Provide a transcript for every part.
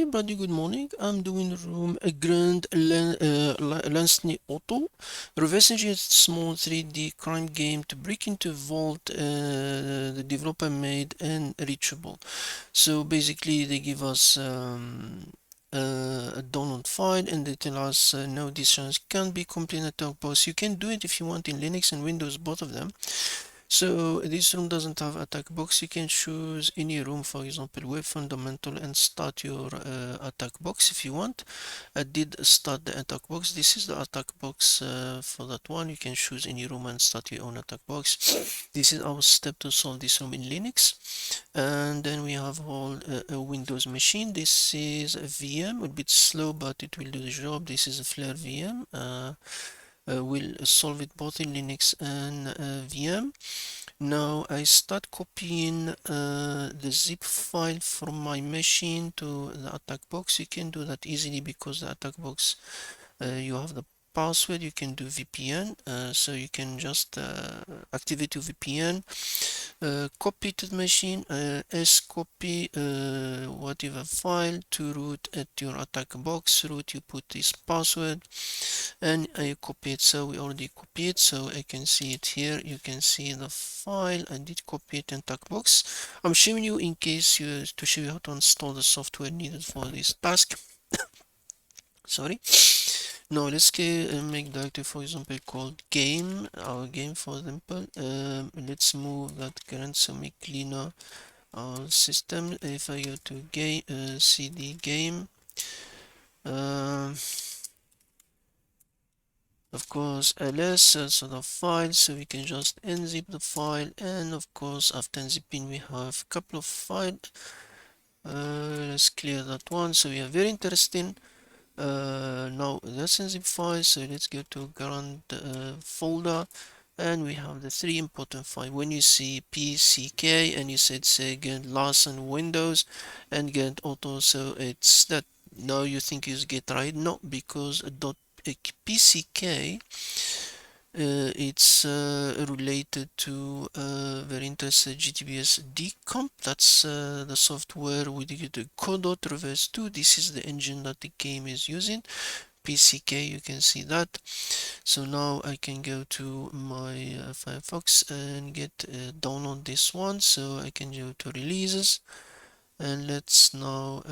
everybody, good morning. I'm doing room a grand Larceny Auto, reversing a small 3D crime game to break into a vault the developer made unreachable. So basically they give us a download file and they tell us no, this chance can't be completed at both. You can do it if you want in Linux and Windows, both of them. So this room doesn't have attack box. You can choose any room, for example, web fundamental, and start your attack box if you want. I did start the attack box. This is the attack box for that one. You can choose any room and start your own attack box. This is our step to solve this room in Linux. And then we have a Windows machine. This is a VM, a bit slow, but it will do the job. This is a Flare VM. We'll solve it both in Linux and VM. Now I start copying the zip file from my machine to the attack box. You can do that easily because the attack box you have the password. You can do VPN, so you can just activate your VPN, copy to the machine, scopy whatever file to root at your attack box. Root, you put this password and I copy it. So we already copied it, so I can see it here. You can see the file. I did copy it in attack box. I'm showing you in case to show you how to install the software needed for this task. Sorry. Now let's make directory, for example, called game, our game, for example. Let's move that current, so make cleaner our system. If I go to game, cd game, of course ls, so the file, so we can just unzip the file, and of course after unzipping we have a couple of files. Let's clear that one. So we are very interesting. Now that's unzip file, so let's go to current folder, and we have the three important files. When you see pck and you said say get Larceny Windows and get auto, so it's that. Now you think you get right? No, because .pck it's related to very interesting GTBS decomp. That's the software we get the Godot RE Tools. This is the engine that the game is using. PCK, you can see that. So now I can go to my Firefox and get download this one. So I can go to releases, and let's now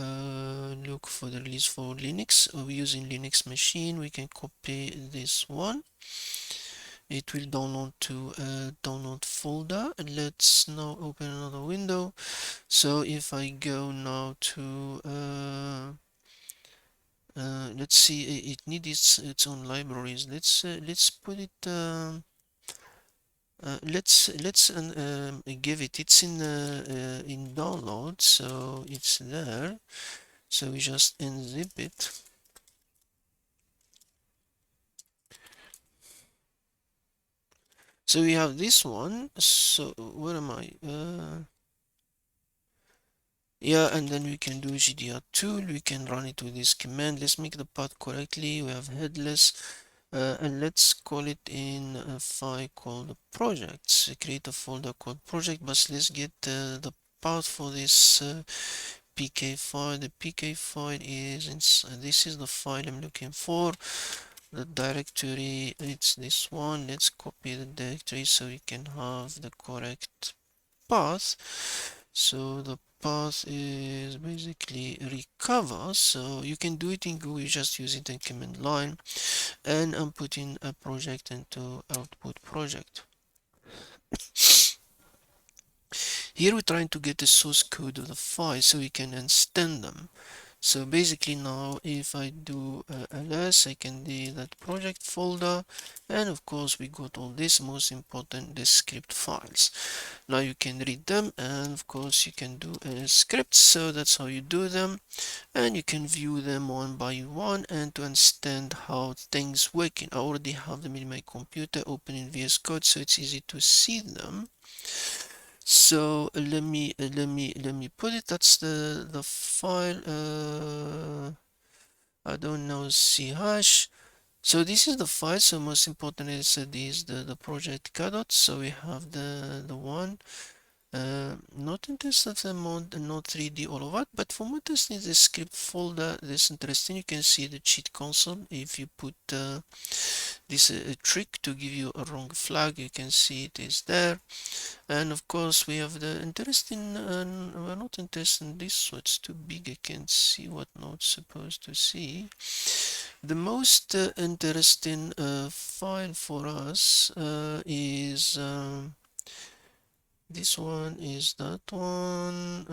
look for the release for Linux. We're using Linux machine. We can copy this one. It will download to download folder. And let's now open another window. So if I go now to let's see, it needs its own libraries. Let's put it let's give it, it's in download, so it's there. So we just unzip it. So we have this one. So where am I? Yeah, and then we can do GDR tool. We can run it with this command. Let's make the path correctly. We have headless, and let's call it in a file called projects. Create a folder called project, but let's get the path for this pk file. The pk file is inside. This is the file I'm looking for. The directory, it's this one. Let's copy the directory so we can have the correct path. So the path is basically recover. So you can do it in Google, you just use it in command line, and I'm putting a project into output project. Here we're trying to get the source code of the file so we can understand them. So basically now if I do ls, I can do that project folder, and of course we got all this, most important, the script files. Now you can read them, and of course you can do scripts, so that's how you do them, and you can view them one by one and to understand how things work. I already have them in my computer open in VS Code, so it's easy to see them. So let me put it. That's the file. I don't know, ch. So this is the file. So most important is the project Godot. So we have the one. Not interested in mod, not 3D, all of that, but for more testing the script folder, this interesting. You can see the cheat console. If you put this trick to give you a wrong flag, you can see it is there. And of course, we have the interesting, we're not interested in this, so it's too big. I can't see what node's supposed to see. The most interesting file for us is this one, is that one.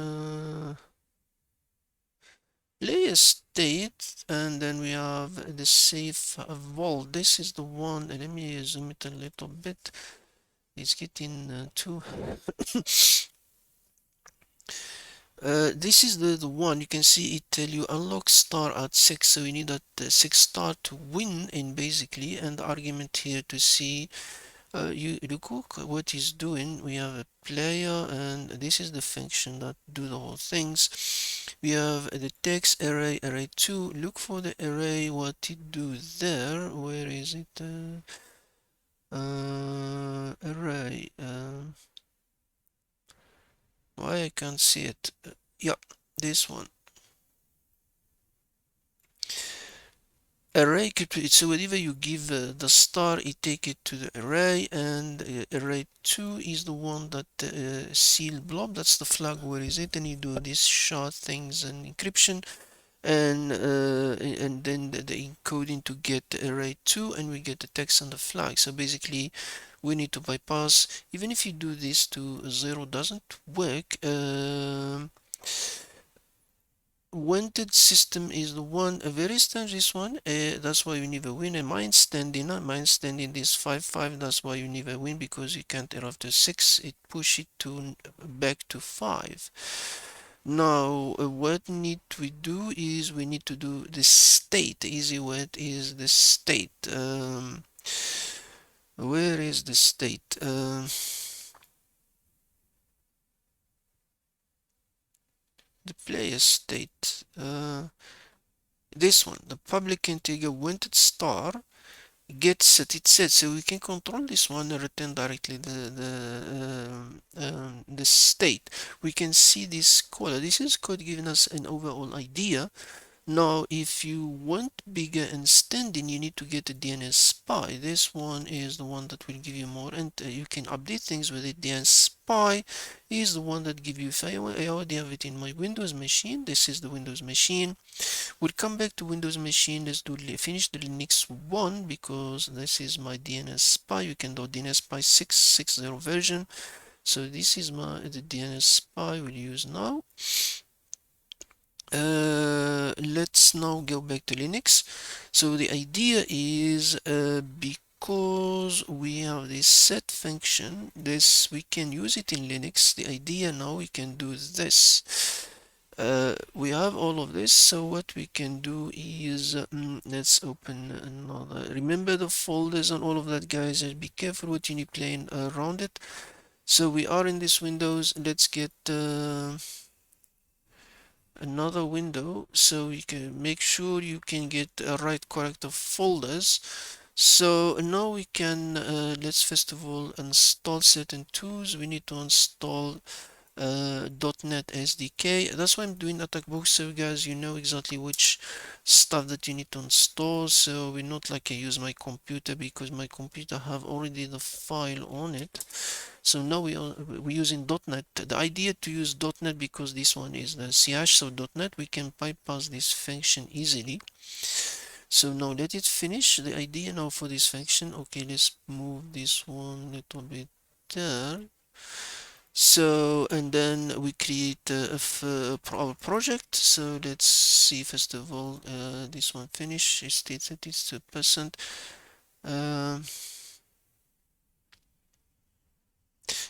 Layer state, and then we have the safe vault. This is the one. Let me zoom it a little bit. It's getting too. This is the one. You can see it tell you unlock star at 6, so we need that 6 star to win in basically, and the argument here to see you look what he's doing. We have a player, and this is the function that do the whole things. We have the text array, array2. Look for the array, what it do there. Where is it? Array. Why I can't see it? Yeah, this one. Array, so whenever you give the star, it take it to the array, and array 2 is the one that seal blob. That's the flag. Where is it? And you do this shard things and encryption, and then the encoding to get the array 2, and we get the text and the flag. So basically, we need to bypass. Even if you do this to 0, doesn't work. Wanted system is the one, a very strange this one. That's why you never win. And mine standing is 5-5. That's why you never win, because you can't err after 6. It push it to back to 5. Now what need we do is we need to do the state. The easy word is the state. Where is the state? The player state. This one, the public integer wanted star get set, it set, so we can control this one and return directly the state. We can see this code. This is code giving us an overall idea. Now if you want bigger and standing, you need to get a dnSpy. This one is the one that will give you more, and you can update things with it. dnSpy is the one that give you, if I already have it in my Windows machine. This is the Windows machine. We'll come back to Windows machine. Let's do finish the Linux one, because this is my dnSpy. You can do dnSpy 6.6.0 version. So this is the dnSpy we'll use now. Let's now go back to Linux. So the idea is because we have this set function, this we can use it in Linux. The idea now we can do this. We have all of this, so what we can do is let's open another. Remember the folders and all of that, guys, and be careful what you need playing around it. So we are in this Windows. Let's get another window, so you can make sure you can get right correct of folders. So now we can let's first of all install certain tools. We need to install .NET SDK. That's why I'm doing attack box, so guys, you know exactly which stuff that you need to install. So we're not like I use my computer, because my computer have already the file on it. So now we're using .NET. The idea to use .NET, because this one is the CH, so .NET, we can bypass this function easily. So now let it finish. The idea now for this function, okay, let's move this one a little bit there. So, and then we create our project. So let's see, first of all, this one finish. It states that it's 2%.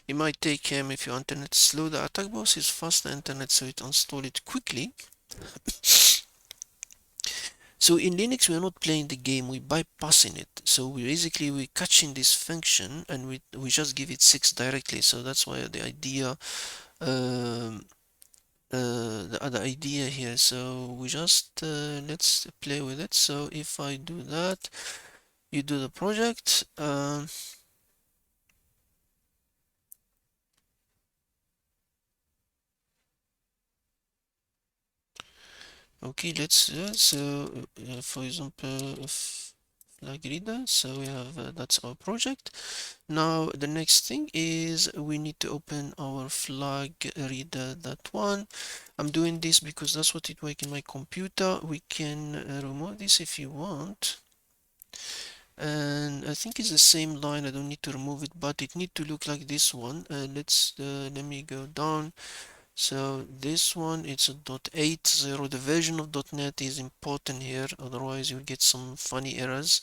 It might take him if your internet is slow. The attack box is faster internet, so it install it quickly. So in Linux, we are not playing the game, we're bypassing it. So we're catching this function, and we just give it 6 directly. So that's why the idea, the other idea here. So we just let's play with it. So if I do that, you do the project. Okay, let's for example, flag reader. So we have that's our project. Now the next thing is we need to open our flag reader, that one. I'm doing this because that's what it works in my computer. We can remove this if you want. And I think it's the same line. I don't need to remove it, but it need to look like this one. Let me go down. So this one, it's a .80. The version of .NET is important here, otherwise you'll get some funny errors.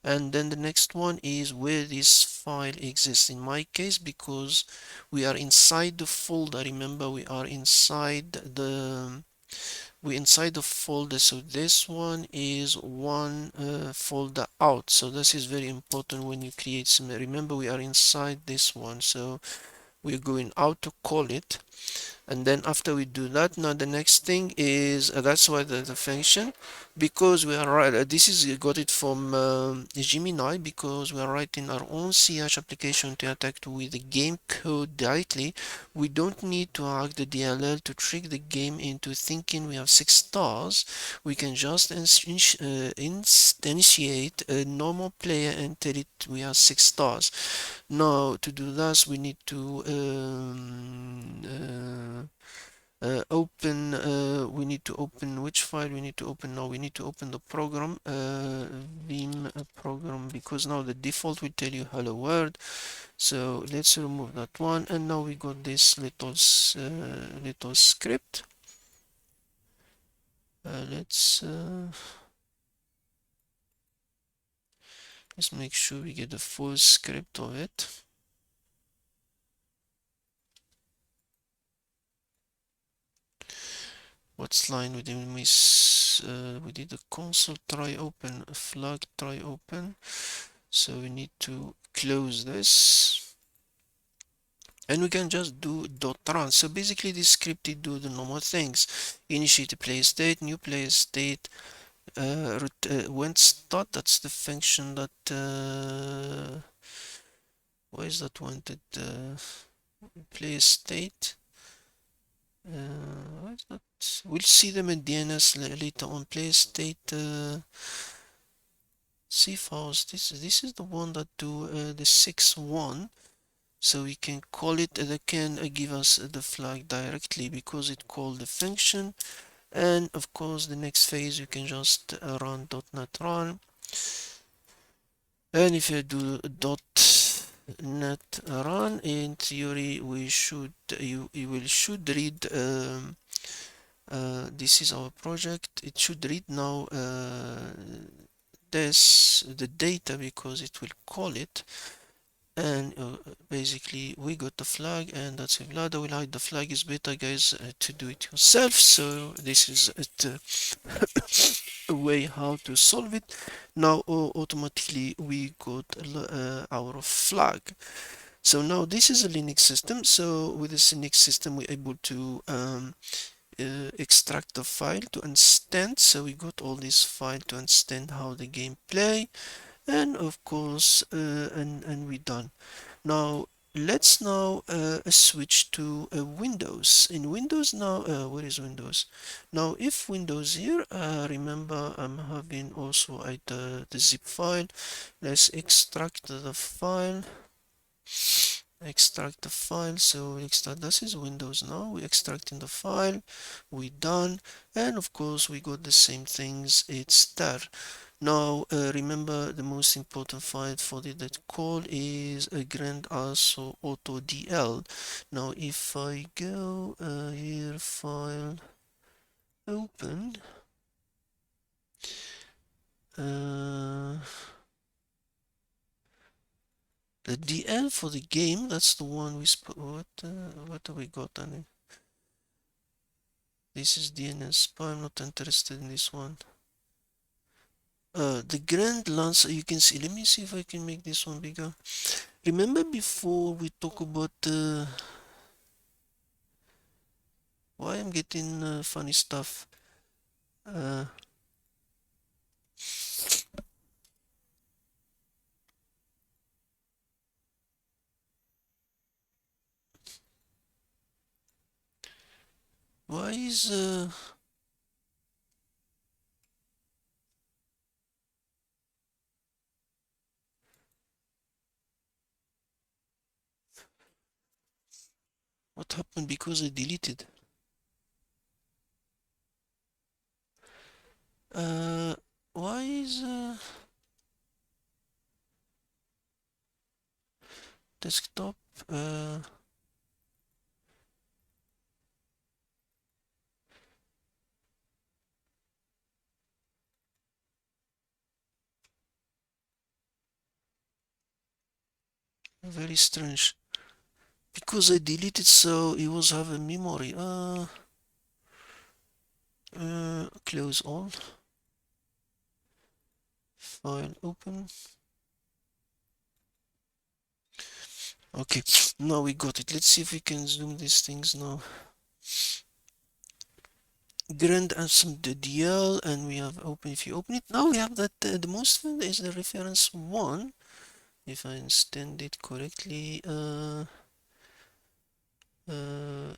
And then the next one is where this file exists. In my case, because we are inside the folder, remember we're inside the folder, so this one is one folder out. So this is very important when you create some. Remember, we are inside this one, so we're going out to call it. And then after we do that, now the next thing is that's why the function, because we are right, this is got it from Gemini, because we are writing our own CH application to attack with the game code directly. We don't need to hack the DLL to trick the game into thinking we have 6 stars. We can just instantiate a normal player and tell it we have 6 stars. Now to do this, we need to we need to open which file we need to open now. We need to open the program, vim program, because now the default will tell you hello world. So let's remove that one, and now we got this little script. Let's make sure we get the full script of it. What's line we did? We did the console try open, a flag try open. So we need to close this, and we can just do .run. So basically this script it do the normal things: initiate a player state, new player state, when start. That's the function that where is that wanted player state. Why is that? We'll see them in DNS later on. Player state safehouse. This is the one that do the 6.1. So we can call it, they can give us the flag directly because it called the function. And of course the next phase you can just run .NET run, and if you do .NET run, in theory we should you will should read this is our project. It should read now the data, because it will call it. And basically we got the flag, and that's it. Vlada will hide the flag is better, guys, to do it yourself. So this is a way how to solve it. Now automatically we got our flag. So now this is a Linux system. So with this Linux system we're able to extract the file to understand. So we got all this file to understand how the game play, and of course and we're done. Now let's now switch to Windows. In Windows now, where is Windows? Now if Windows here, remember I'm having also the zip file. Let's extract the file. So extract, this is Windows now. We're extracting the file, we done, and of course we got the same things, it's there. Now remember the most important file for that call is a grand also auto DL. Now if I go here, file, open, the DL for the game, that's the one we what have we got on it? This is dnSpy. I'm not interested in this one. The grand lance, you can see, let me see if I can make this one bigger. Remember before we talk about why I'm getting funny stuff. Why is what happened because I deleted. Why is desktop very strange? Because I deleted, so it was have a memory. Close all. File open. Okay, now we got it. Let's see if we can zoom these things now. Grand and some DDL, and we have open. If you open it now, we have that the most fun is the reference one. If I understand it correctly,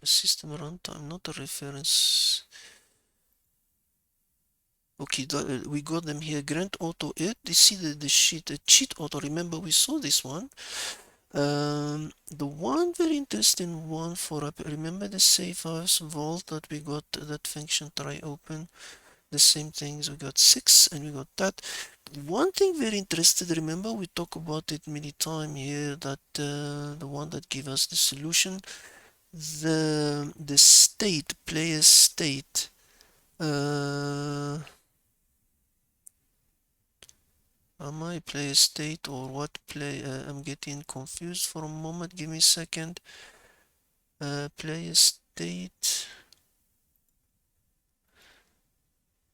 system runtime, not a reference. Okay, we got them here. Grand Auto it. You see the sheet, the cheat auto. Remember we saw this one. The one very interesting one for remember the safehouse vault that we got that function try open. The same things we got 6 and we got that. One thing very interested. Remember we talk about it many time here that the one that give us the solution, the state player state. Am I player state or what play? I'm getting confused for a moment. Give me a second. Player state.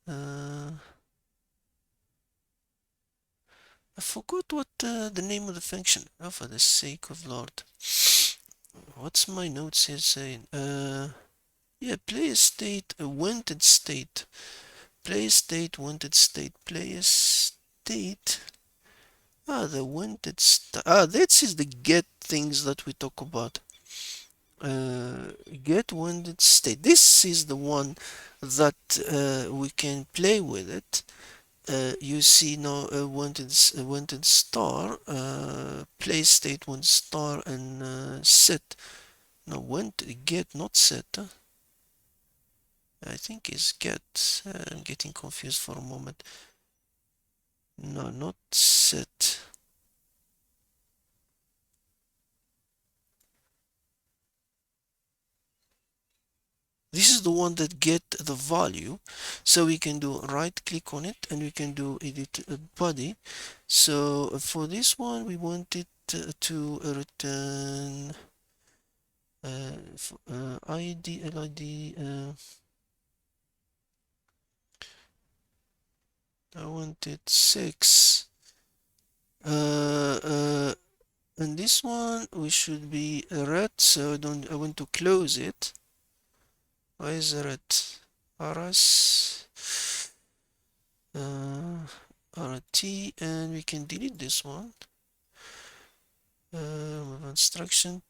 I forgot what the name of the function. Oh, for the sake of Lord. What's my notes here saying? Yeah, player state, wanted state. Player state, wanted state. Player state. The wanted state. This is the get things that we talk about. Get wanted state. This is the one that we can play with it. You see now wanted star, play state wanted star and set. No, wanted get, not set. I think it's get. I'm getting confused for a moment. No, not set. This is the one that get the value. So we can do right click on it and we can do edit body. So for this one, we want it to return ID, LID. I wanted 6. And this one we should be red, so I want to close it. Why is red? RS RT, and we can delete this one. Instruction.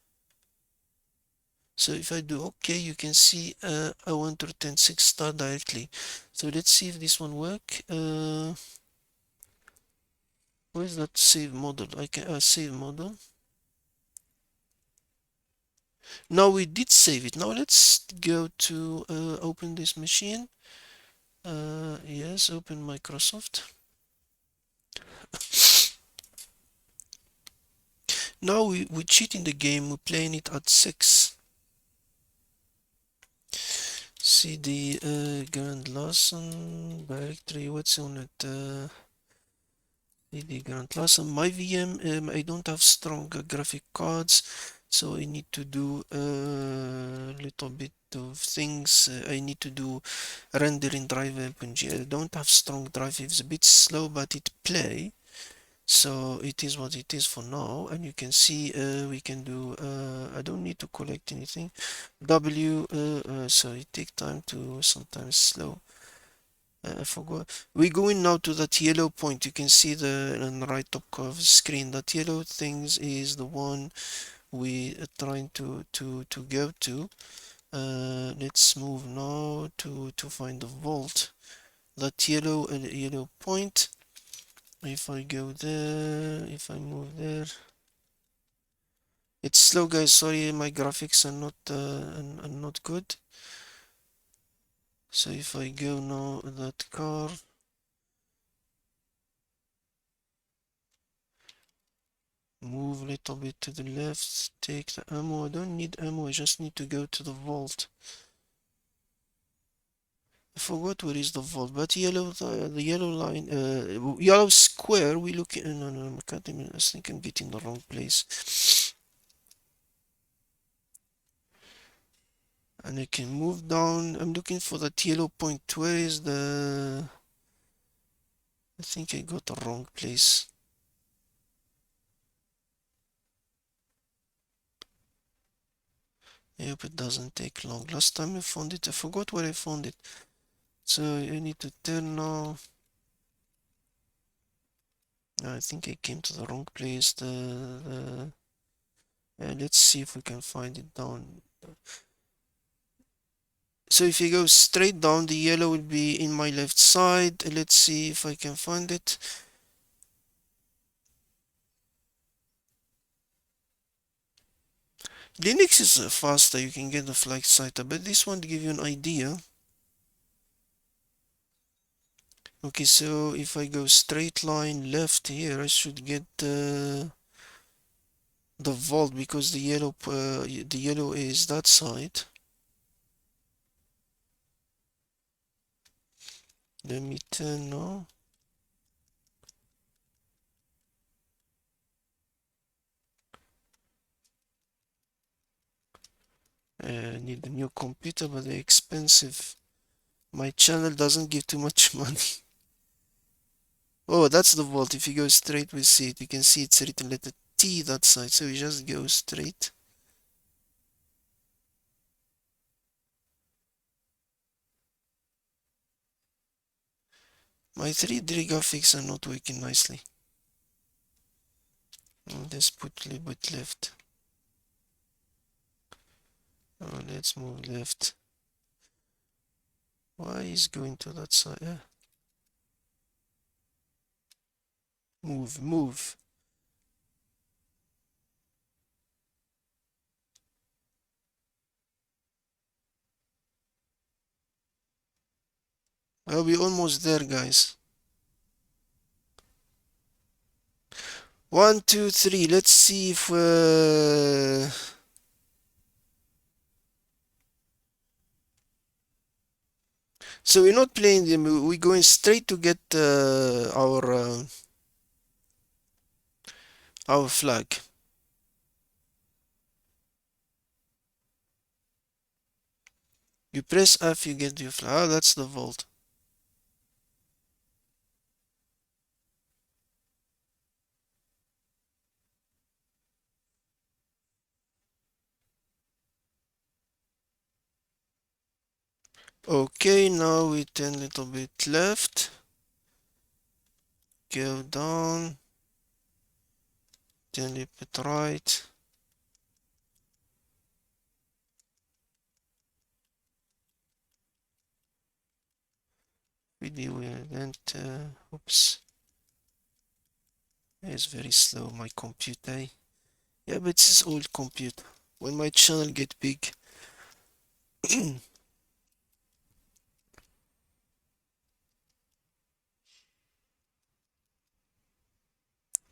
So if I do OK, you can see I want to return 6 star directly. So let's see if this one work. Where is that save model? I can save model. Now we did save it. Now let's go to open this machine. Yes, open Microsoft. Now we cheat in the game. We're playing it at 6. CD Grand Larceny directory. What's on it? CD Grand Larceny. My VM. I don't have strong graphic cards, so I need to do a little bit of things. I need to do rendering driver. I don't have strong drive. It's a bit slow, but it play. So it is what it is for now, and you can see we can do I don't need to collect anything. So it take time to sometimes slow. I forgot. We're going now to that yellow point. You can see the on the right top of the screen. That yellow things is the one we are trying to go to. Let's move now to find the vault. That yellow point. If I go there, if I move there, It's slow, guys. Sorry, my graphics are not good. So if I go now that car, move a little bit to the left, take the ammo. I don't need ammo, I just need to go to the vault. I forgot where is the vault, but yellow, the yellow line, yellow square, we look in, no, no, I can't even, I think I'm getting the wrong place. And I can move down, I'm looking for that yellow point, where is the, I think I got the wrong place. I hope it doesn't take long. Last time I found it, I forgot where I found it. So I need to turn now. I think I came to the wrong place. Let's see if we can find it down. So if you go straight down, the yellow will be in my left side. Let's see if I can find it. Linux is faster, you can get the flag citer, but this one to give you an idea. Okay, so if I go straight line left here, I should get the vault because the yellow is that side. Let me turn now. I need a new computer, but they're expensive. My channel doesn't give too much money. Oh, that's the vault. If you go straight, we see it. You can see it's written letter T that side. So you just go straight. My 3D graphics are not working nicely. Let's put a little bit left. Oh, let's move left. Why is going to that side? Move, move. Well, we're almost there, guys. 1, 2, 3. Let's see if so we're not playing them. We're going straight to get our flag. You press F, you get your flag. Oh, that's the vault. Okay, now we turn a little bit left. Go down. Turn a little bit right. Really weird. And oops. It's very slow, my computer. Yeah, but it's old computer. When my channel get big.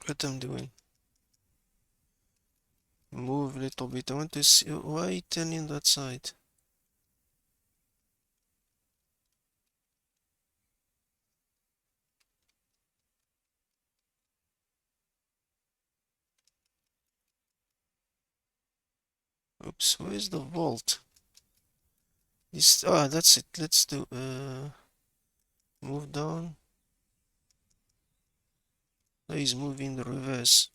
What I'm doing? Move a little bit. I want to see why turning that side. Oops, where's the vault? This that's it. Let's do move down. Oh, he's moving the reverse.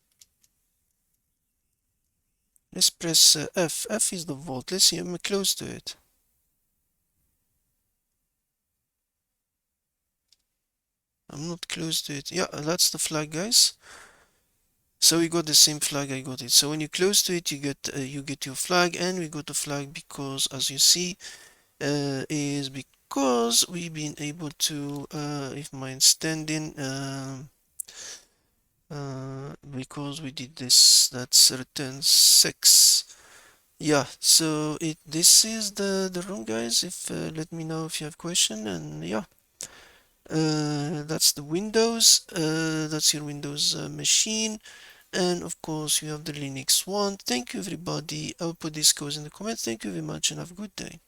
Let's press F. F is the vault. Let's see, I'm close to it. I'm not close to it. Yeah, that's the flag, guys. So we got the same flag, I got it. So when you're close to it, you get your flag, and we got a flag because, as you see, is because we've been able to, if mine's standing, because we did this. That's return 6. Yeah, so this is the room, guys. If let me know if you have question, and yeah, that's the Windows. That's your Windows machine, and of course you have the Linux one. Thank you, everybody. I'll put this code in the comments. Thank you very much, and have a good day.